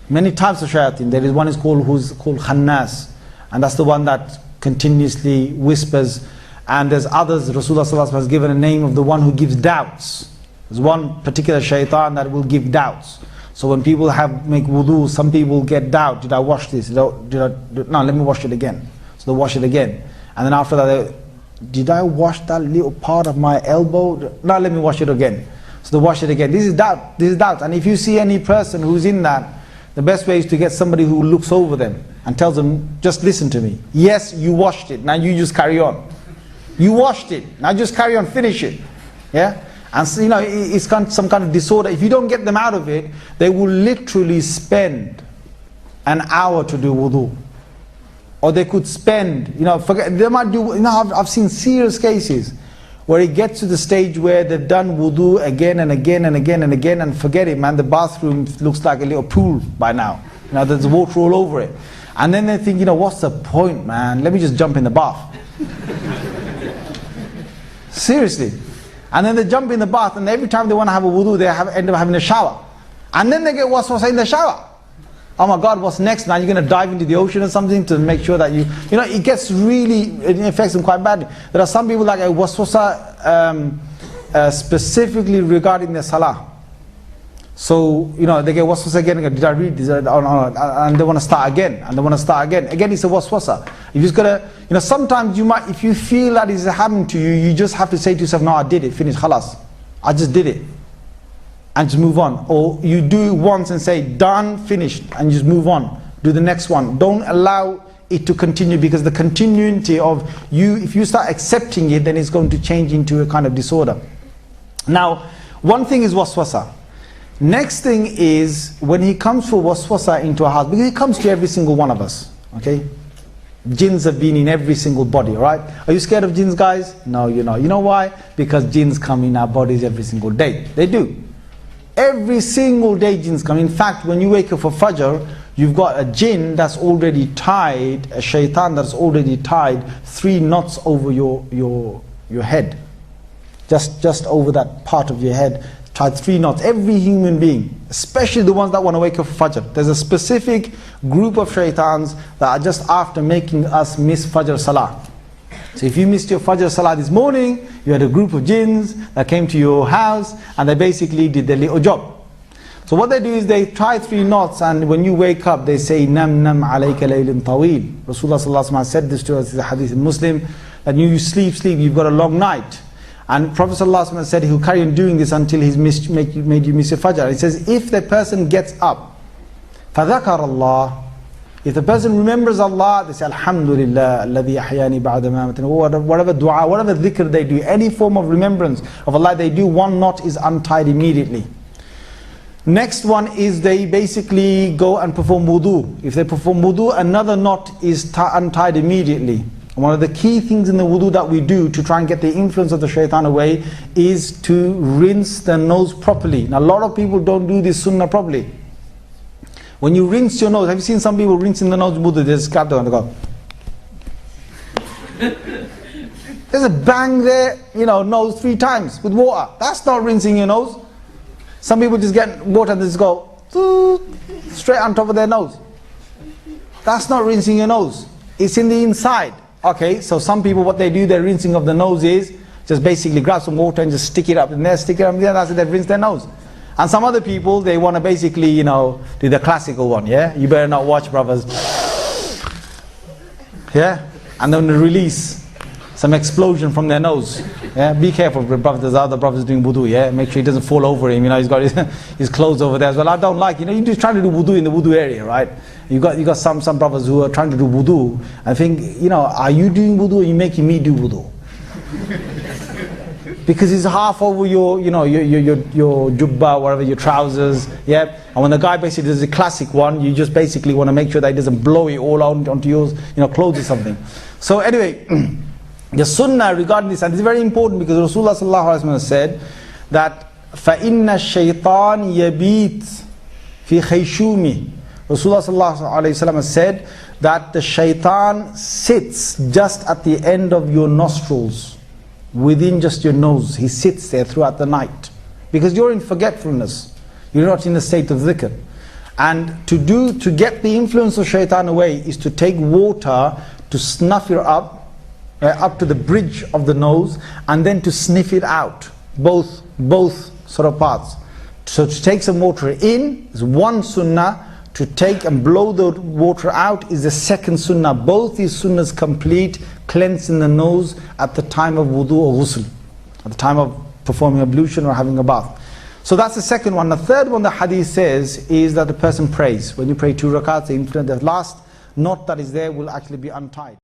Many types of shayateen. There is one who's called khannas, and that's the one that continuously whispers. And there's others. Rasulullah sallallahu alaihi wasallam has given a name of the one who gives doubts. There's one particular shaitan that will give doubts. So when people make wudu, some people get doubt. Did I wash this? No, let me wash it again. So they wash it again. And then after that, did I wash that little part of my elbow? No, let me wash it again. So they wash it again. This is doubt. This is doubt. And if you see any person who's in that, the best way is to get somebody who looks over them and tells them, just listen to me. Yes, you washed it. Now you just carry on. You washed it. Now just carry on, finish it. Yeah? And so, it's some kind of disorder. If you don't get them out of it, they will literally spend an hour to do wudu. Or they could spend, they might do, I've seen serious cases where it gets to the stage where they've done wudu again and again and again and again, and forget it, man, the bathroom looks like a little pool by now. There's water all over it. And then they think, what's the point, man? Let me just jump in the bath. Seriously. And then they jump in the bath, and every time they want to have a wudu, they end up having a shower. And then they get waswasa in the shower. Oh my God, what's next? Now you're going to dive into the ocean or something to make sure that it gets really, it affects them quite badly. There are some people like a waswasa specifically regarding their salah. So, they get waswasa again, did I read this? And they want to start again, and they want to start again. Again, it's a waswasa. You just got to, sometimes you might, if you feel that it's happening to you, you just have to say to yourself, no, I did it, finish, khalas. I just did it. And just move on. Or you do it once and say, done, finished, and just move on. Do the next one. Don't allow it to continue, because the continuity of if you start accepting it, then it's going to change into a kind of disorder. Now, one thing is waswasa. Next thing is, when he comes for waswasa into a house, because he comes to every single one of us, okay? Jinns have been in every single body, right? Are you scared of jinns, guys? No, you're not. You know why? Because jinns come in our bodies every single day. They do. Every single day jinns come. In fact, when you wake up for Fajr, you've got a jinn that's already tied, a shaitan that's already tied 3 knots over your head. Just over that part of your head, tied 3 knots. Every human being, especially the ones that want to wake up for Fajr. There's a specific group of shaitans that are just after making us miss Fajr Salah. So if you missed your Fajr Salah this morning, you had a group of jinns that came to your house and they basically did their little job. So what they do is they tie 3 knots, and when you wake up they say, Nam alayka laylun tawil. Rasulullah sallallahu alaihi wasallam said this to us in the hadith in Muslim, that you sleep, you've got a long night. And Prophet sallallahu alaihi wasallam said he'll carry on doing this until he's made you miss your Fajr. He says, if the person gets up, فَذَكَرَ اللَّهِ, if the person remembers Allah, they say, Alhamdulillah, alladhi ahyani ba'da ma amatani. Whatever dua, whatever dhikr they do, any form of remembrance of Allah they do, 1 knot is untied immediately. Next one is they basically go and perform wudu. If they perform wudu, another knot is untied immediately. And one of the key things in the wudu that we do to try and get the influence of the shaitan away is to rinse the nose properly. Now a lot of people don't do this sunnah properly. When you rinse your nose, have you seen some people rinsing the nose wudu? They just grab the and go. There's a bang there, nose 3 times with water. That's not rinsing your nose. Some people just get water and just go straight on top of their nose. That's not rinsing your nose. It's in the inside. Okay, so some people, what they do, their rinsing of the nose is just basically grab some water and just stick it up in there, stick it up in there, that's it, they've rinsed their nose. And some other people, they want to basically, do the classical one, yeah? You better not watch, brothers. Yeah? And then release some explosion from their nose. Yeah? Be careful, brothers. There's other brothers doing wudu, yeah? Make sure he doesn't fall over him, he's got his clothes over there as well. I don't like, you're just trying to do wudu in the wudu area, right? You got some brothers who are trying to do wudu. I think, are you doing wudu or are you making me do wudu? Because it's half over your jubba, whatever, your trousers, yeah. And when the guy basically does the classic one, you just basically want to make sure that he doesn't blow it all out onto your, clothes or something. So anyway, the sunnah regarding this, and it's very important because Rasulullah sallallahu alaihi wasallam said that فَإِنَّ الشَّيْطَانِ يَبِيتْ فِي خَيْشُومِ. Rasulullah sallallahu alaihi wasallam said that the shaitan sits just at the end of your nostrils, within just your nose. He sits there throughout the night because you're in forgetfulness, you're not in a state of dhikr. And to get the influence of shaitan away is to take water to snuff it up to the bridge of the nose, and then to sniff it out, both sort of parts. So to take some water in is one sunnah, to take and blow the water out is the second sunnah. Both these sunnahs complete cleansing the nose at the time of wudu or ghusl, at the time of performing ablution or having a bath. So that's the second one. The third one the hadith says is that the person prays. When you pray 2 rakats, the last knot that is there will actually be untied.